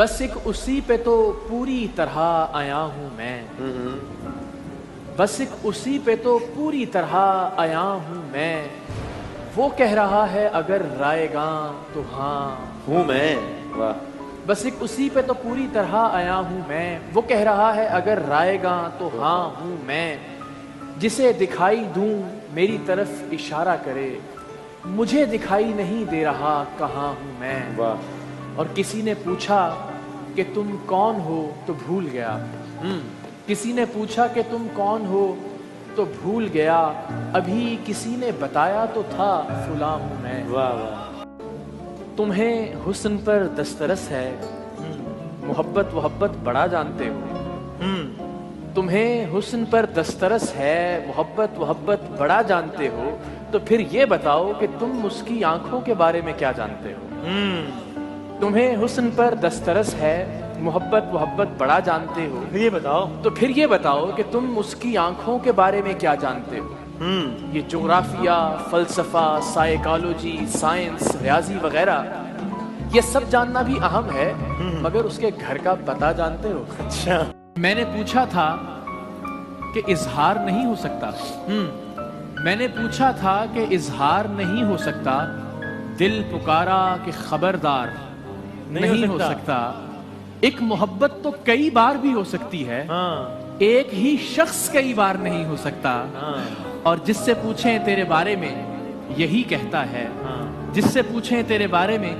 बस एक उसी पे तो पूरी तरह आया हूँ मैं, बस एक उसी पे तो पूरी तरह आया हूँ मैं। वो कह रहा है अगर रायगा तो हाँ हूँ मैं। वाह। बस एक उसी पे तो पूरी तरह आया हूँ मैं। वो कह रहा है अगर रायगा तो हाँ हूँ मैं। जिसे दिखाई दूं मेरी तरफ इशारा करे, मुझे दिखाई नहीं दे रहा कहाँ हूँ मैं। वाह। और किसी ने पूछा कि तुम कौन हो तो भूल गया। किसी ने पूछा कि तुम कौन हो तो भूल गया। अभी किसी ने बताया तो था फुला हूँ मैं। वाह वाह। तुम्हें हुस्न पर दस्तरस है, मोहब्बत वहब्बत बड़ा जानते हो। तुम्हें हुस्न पर दस्तरस है, मोहब्बत वहब्बत बड़ा जानते हो। तो फिर ये बताओ कि तुम उसकी आंखों के बारे में क्या जानते हो। तुम्हें हुस्न पर दस्तरस है, मोहब्बत वहब्बत बड़ा जानते हो। ये बताओ। तो फिर ये बताओ कि तुम उसकी आंखों के बारे में क्या जानते हो। ये जोग्राफिया, फलसफा, साइकोलॉजी, साइंस, रियाजी वगैरह ये सब जानना भी अहम है, मगर उसके घर का पता जानते हो। अच्छा। मैंने पूछा था कि इजहार नहीं हो सकता। मैंने पूछा था कि इजहार नहीं हो सकता। दिल पुकारा कि खबरदार नहीं हो सकता। एक मोहब्बत तो कई बार भी हो सकती है, एक ही शख्स कई बार नहीं हो सकता। और जिससे पूछें तेरे बारे में यही कहता है, जिससे पूछें तेरे बारे में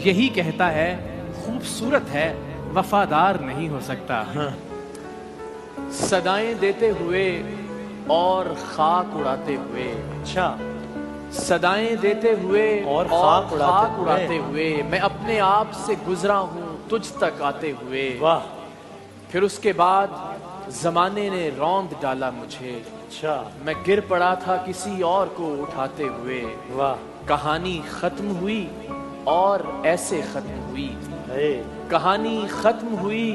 यही कहता है, खूबसूरत है वफादार नहीं हो सकता। सदाएं देते हुए और खाक उड़ाते हुए। अच्छा। सदाएं देते हुए और खाक उड़ाते हुए मैं अपने आप से गुजरा हूँ तुझ तक आते हुए। वाह। फिर उसके बाद जमाने ने रौंद डाला मुझे। अच्छा। मैं गिर पड़ा था किसी और को उठाते हुए। वाह। कहानी खत्म हुई और ऐसे खत्म हुई। कहानी खत्म हुई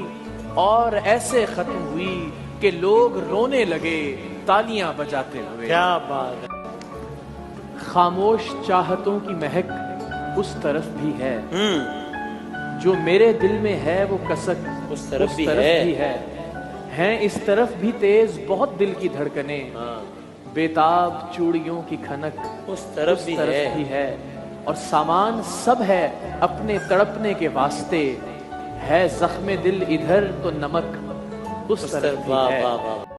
और ऐसे खत्म हुई कि लोग रोने लगे तालियां बजाते हुए। क्या बात है। खामोश चाहतों की महक उस तरफ भी है, जो मेरे दिल में है वो कसक उस तरफ भी है। हैं इस तरफ भी तेज बहुत दिल की धड़कने, बेताब चूड़ियों की खनक उस तरफ भी है। और सामान सब है अपने तड़पने के वास्ते, है जख्मे दिल इधर तो नमक उस तरफ भी है।